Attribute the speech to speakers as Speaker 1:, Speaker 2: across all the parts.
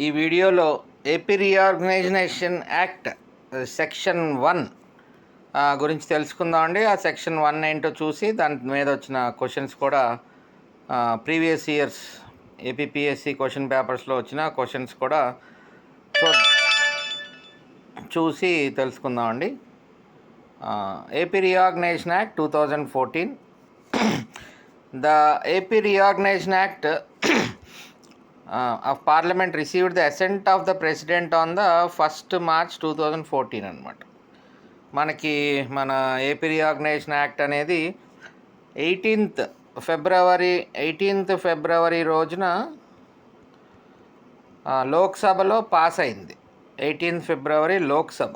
Speaker 1: ఈ వీడియోలో AP reorganisation act section 1 గురించి తెలుసుకుందామండి. ఆ సెక్షన్ 1 ఏంటో చూసి దాని మీద వచ్చిన క్వశ్చన్స్ కూడా ప్రీవియస్ ఇయర్స్ ఏపీపీఎస్సి క్వశ్చన్ పేపర్స్లో వచ్చిన క్వశ్చన్స్ కూడా చూసి తెలుసుకుందామండి. AP reorganisation act 2014. The AP Reorganization Act of Parliament received the assent of the President on the 1st March 2014 అనమాట. మనకి మన ఏపీ రీఆర్గనైజేషన్ యాక్ట్ అనేది 18th ఫిబ్రవరి రోజున లోక్సభలో పాస్ అయింది. 18th ఫిబ్రవరి లోక్సభ,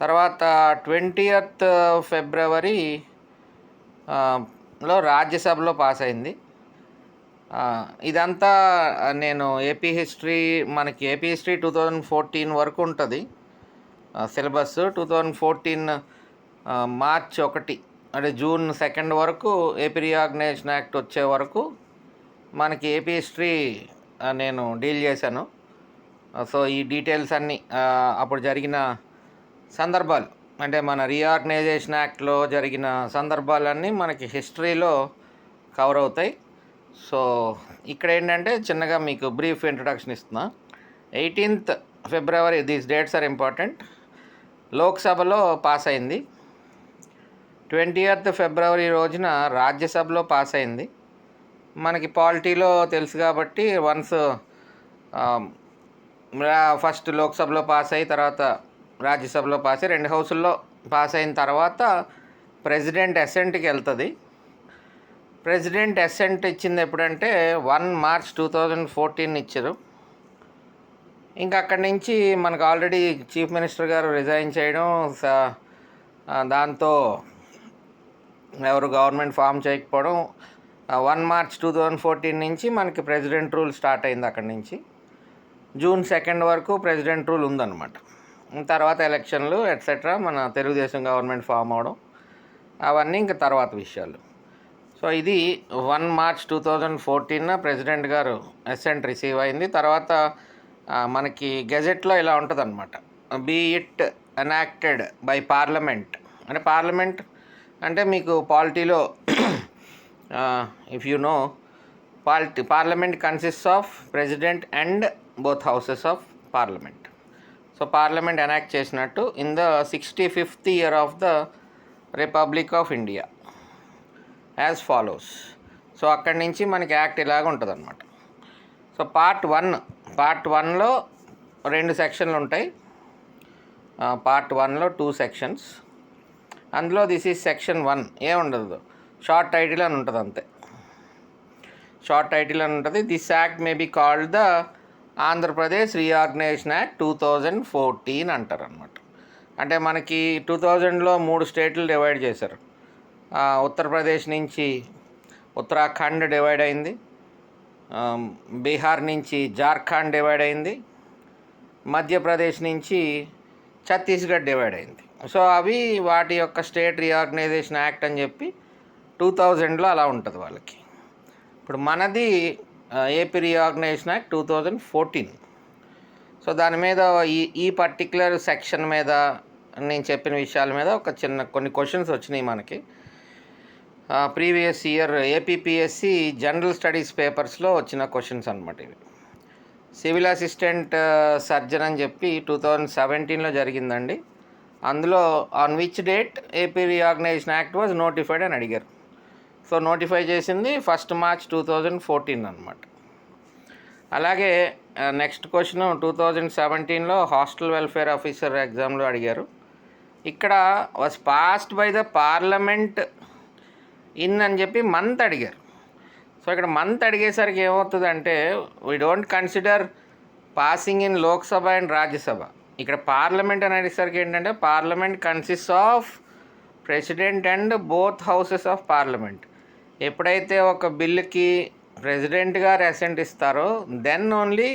Speaker 1: తర్వాత 20th ఫిబ్రవరి లో రాజ్యసభలో పాస్ అయింది. ఇదంతా నేను మనకి ఏపీ హిస్టరీ 2014 వరకు ఉంటుంది సిలబస్. 2014 మార్చ్ 1 అంటే జూన్ 2 వరకు ఏపీ రీఆర్గనైజేషన్ యాక్ట్ వచ్చే వరకు మనకి ఏపీ హిస్టరీ నేను డీల్ చేశాను. సో ఈ డీటెయిల్స్ అన్నీ అప్పుడు జరిగిన సందర్భాలు, అంటే మన రీఆర్గనైజేషన్ యాక్ట్లో జరిగిన సందర్భాలన్నీ మనకి హిస్టరీలో కవర్ అవుతాయి. సో ఇక్కడ ఏంటంటే చిన్నగా మీకు బ్రీఫ్ ఇంట్రడక్షన్ ఇస్తున్నా. 18th February, these dates are important, లోక్సభలో పాస్ అయింది. 20th ఫిబ్రవరి రోజున రాజ్యసభలో పాస్ అయింది. మనకి పాలిటీలో తెలుసు కాబట్టి వన్స్ ఫస్ట్ లోక్సభలో పాస్ అయ్యి తర్వాత రాజ్యసభలో పాస్ అయ్యి 2 హౌసుల్లో పాస్ అయిన తర్వాత ప్రెసిడెంట్ అసెంట్కి వెళ్తుంది. ప్రెసిడెంట్ అసెంట్ ఇచ్చింది ఎప్పుడంటే 1 మార్చ్ 2014 ఇచ్చారు. ఇంకా అక్కడి నుంచి మనకు ఆల్రెడీ చీఫ్ మినిస్టర్ గారు రిజైన్ చేయడం, దాంతో ఎవరు గవర్నమెంట్ ఫామ్ చేయకపోవడం, 1 మార్చ్ 2014 నుంచి మనకి ప్రెసిడెంట్ రూల్ స్టార్ట్ అయింది. అక్కడి నుంచి జూన్ 2 వరకు ప్రెసిడెంట్ రూల్ ఉందన్నమాట. తర్వాత ఎలక్షన్లు ఎట్సెట్రా, మన తెలుగుదేశం గవర్నమెంట్ ఫామ్ అవడం, అవన్నీ ఇంకా తర్వాత విషయాలు. సో ఇది 1 మార్చ్ 2014 ప్రెసిడెంట్ గారు అసెంట్ రిసీవ్ అయింది. తర్వాత మనకి గెజెట్లో ఇలా ఉంటుంది అనమాట, be it enacted by parliament. అంటే పార్లమెంట్ అంటే మీకు పాలిటీలో if you know, parliament consists of president and both houses of parliament. So parliament enact చేసినట్టు in the 65th year of the republic of India as follows. So అక్కడి నుంచి మనకి act ఇలాగ ఉంటుంది అనమాట. సో పార్ట్ 1లో 2 సెక్షన్లు ఉంటాయి. పార్ట్ 1లో 2 సెక్షన్స్. అందులో దిస్ ఈజ్ సెక్షన్ 1. ఏముండదు, షార్ట్ టైటిల్ అని ఉంటుంది అంతే. షార్ట్ టైటిల్ అని ఉంటుంది. This act may be called the Andhra Pradesh reorganisation act 2014 అంటారు అనమాట. అంటే మనకి 2000లో 3 స్టేట్లు డివైడ్ చేశారు. ఉత్తరప్రదేశ్ నుంచి ఉత్తరాఖండ్ డివైడ్ అయింది, బీహార్ నుంచి జార్ఖండ్ డివైడ్ అయింది, మధ్యప్రదేశ్ నుంచి ఛత్తీస్గఢ్ డివైడ్ అయింది. సో అవి వాటి యొక్క స్టేట్ రీఆర్గనైజేషన్ యాక్ట్ అని చెప్పి 2000లో అలా ఉంటుంది వాళ్ళకి. ఇప్పుడు మనది ఏపీ రీఆర్గనైజేషన్ యాక్ట్ 2014. సో దాని మీద ఈ పర్టిక్యులర్ సెక్షన్ మీద నేను చెప్పిన విషయాల మీద కొన్ని క్వశ్చన్స్ వచ్చినాయి మనకి. Previous year APPSC general studies పేపర్స్లో వచ్చిన క్వశ్చన్స్ అనమాట ఇవి. సివిల్ అసిస్టెంట్ సర్జన్ అని చెప్పి 2017లో జరిగిందండి. అందులో on which date AP reorganisation act was notified అని అడిగారు. సో నోటిఫై చేసింది 1st మార్చ్ 2014 అనమాట. అలాగే నెక్స్ట్ క్వశ్చన్ 2017లో హాస్టల్ వెల్ఫేర్ ఆఫీసర్ ఎగ్జామ్లో అడిగారు. ఇక్కడ was passed by the parliament in అని చెప్పి మంత్ అడిగారు. సో ఇక్కడ మంత్ అడిగేసరికి ఏమవుతుందంటే, we don't consider passing in Lok Sabha and Rajya Sabha. ఇక్కడ పార్లమెంట్ అని అడిగేసరికి ఏంటంటే, parliament consist of president and both houses of parliament. ఎప్పుడైతే ఒక బిల్లుకి ప్రెసిడెంట్ గారు అసెంట్ ఇస్తారో then only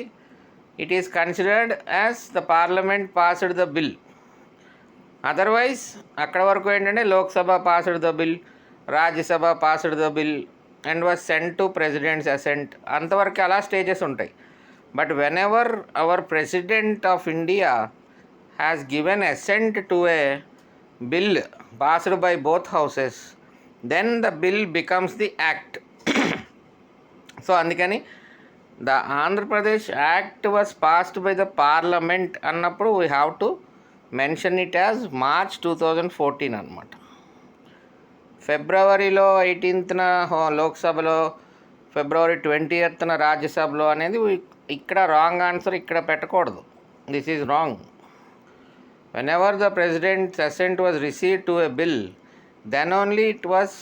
Speaker 1: it is considered as the parliament passed the bill. Otherwise అక్కడ వరకు ఏంటంటే Lok Sabha passed the bill, Rajya Sabha passed the bill, and was sent to president's assent, అంతవరకు అలా స్టేజెస్ ఉంటాయి. But whenever our president of India has given assent to a bill passed by both houses, then the bill becomes the act. So అందుకని the Andhra Pradesh act was passed by the parliament అన్నప్పుడు we have to mention it as March 2014 అనమాట. ఫిబ్రవరిలో 18న లోక్సభలో, ఫిబ్రవరి 20న రాజ్యసభలో అనేది ఇక్కడ wrong answer ఇక్కడ పెట్టకూడదు. This is wrong. Whenever the president's assent was received to a bill, then only it was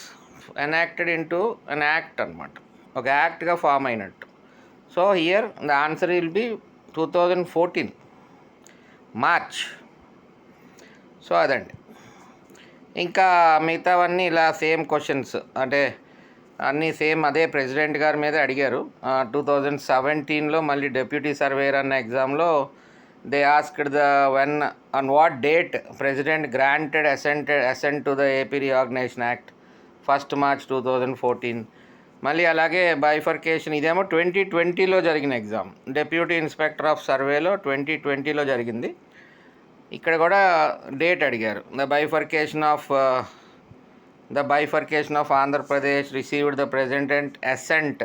Speaker 1: enacted into an act అనమాట, ఒక యాక్ట్గా ఫామ్ అయినట్టు. So here the answer will be 2014 March. So అదండి. ఇంకా మిగతావన్నీ ఇలా same questions, అంటే అన్నీ సేమ్ అదే ప్రెసిడెంట్ గారి మీద అడిగారు. 2017లో మళ్ళీ డెప్యూటీ సర్వేయర్ అన్న ఎగ్జామ్లో they asked the when on what date president granted assent to the AP reorganisation act, 1 March 2014. మళ్ళీ అలాగే బైఫర్కేషన్, ఇదేమో 2020లో జరిగిన ఎగ్జామ్, డెప్యూటీ ఇన్స్పెక్టర్ ఆఫ్ సర్వేలో 2020లో జరిగింది. ఇక్కడ కూడా డేట్ అడిగారు. The bifurcation of Andhra Pradesh received the president assigned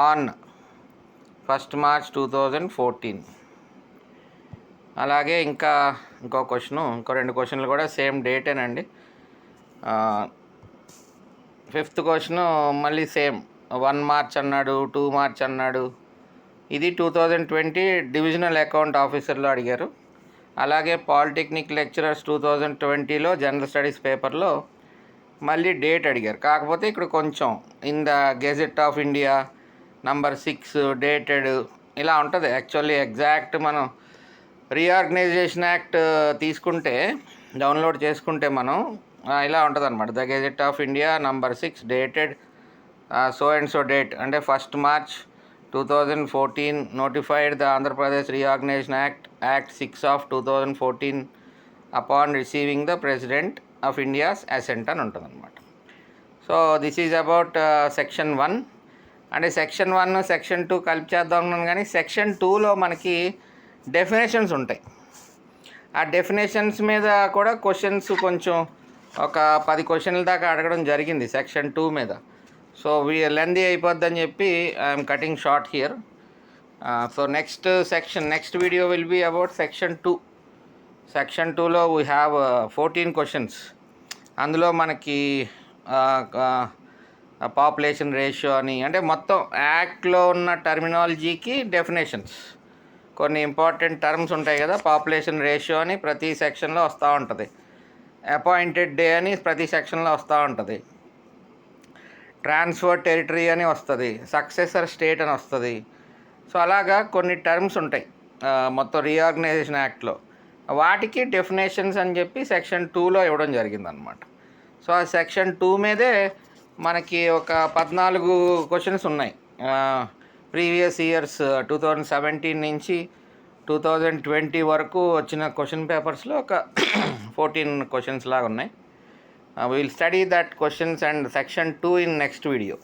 Speaker 1: on 1 March 2014. అలాగే ఇంకో క్వశ్చను, ఇంకో 2 క్వశ్చన్లు కూడా సేమ్ డేటేనండి. 5th క్వశ్చను మళ్ళీ సేమ్ 1 March అన్నాడు, 2 March అన్నాడు. ఇది 2020 డివిజనల్ అకౌంట్ ఆఫీసర్లో అడిగారు. అలాగే పాలిటెక్నిక్ లెక్చరర్స్ 2020లో జనరల్ స్టడీస్ పేపర్లో మళ్ళీ డేట్ అడిగారు. కాకపోతే ఇక్కడ కొంచెం in the gazette of India number 6 dated ఇలా ఉంటుంది. యాక్చువల్లీ ఎగ్జాక్ట్ మనం రీఆర్గనైజేషన్ యాక్ట్ తీసుకుంటే, డౌన్లోడ్ చేసుకుంటే మనం ఇలా ఉంటుంది అనమాట. The gazette of India number 6 dated so and so date, అంటే 1 March 2014 notified the Andhra Pradesh Reorganization Act 6 of 2014 upon receiving the President of India's assent అని ఉంటుంది అనమాట. So this is about section 1. అంటే సెక్షన్ 1 సెక్షన్ 2 కలిపి చేద్దాం అనుకున్నాను, కానీ section 2లో మనకి డెఫినేషన్స్ ఉంటాయి. ఆ డెఫినేషన్స్ మీద కూడా క్వశ్చన్స్ కొంచెం ఒక 10 క్వశ్చన్ల దాకా అడగడం జరిగింది సెక్షన్ 2 మీద. సో లెందీ అయిపోద్దని చెప్పి I'm cutting short here. So next video will be about section 2. Section 2లో వీ హ్యావ్ 14 క్వశ్చన్స్. అందులో మనకి పాపులేషన్ రేషియో అని, అంటే మొత్తం యాక్ట్లో ఉన్న టర్మినాలజీకి డెఫినేషన్స్, కొన్ని ఇంపార్టెంట్ టర్మ్స్ ఉంటాయి కదా. పాపులేషన్ రేషియో అని ప్రతి సెక్షన్లో వస్తూ ఉంటుంది. అపాయింటెడ్ డే అని ప్రతి సెక్షన్లో వస్తూ ఉంటుంది. ట్రాన్స్ఫర్ టెరిటరీ అని వస్తుంది. సక్సెసర్ స్టేట్ అని వస్తుంది. సో అలాగా కొన్ని టర్మ్స్ ఉంటాయి మొత్తం రీఆర్గనైజేషన్ యాక్ట్లో. వాటికి డెఫినేషన్స్ అని చెప్పి సెక్షన్ 2లో ఇవ్వడం జరిగిందనమాట. సో ఆ సెక్షన్ 2 మీదే మనకి ఒక 14 క్వశ్చన్స్ ఉన్నాయి. ప్రీవియస్ ఇయర్స్ 2017 నుంచి 2020 వరకు వచ్చిన క్వశ్చన్ పేపర్స్లో ఒక 14 క్వశ్చన్స్ లాగా ఉన్నాయి. We will study that questions and section 2 in next video.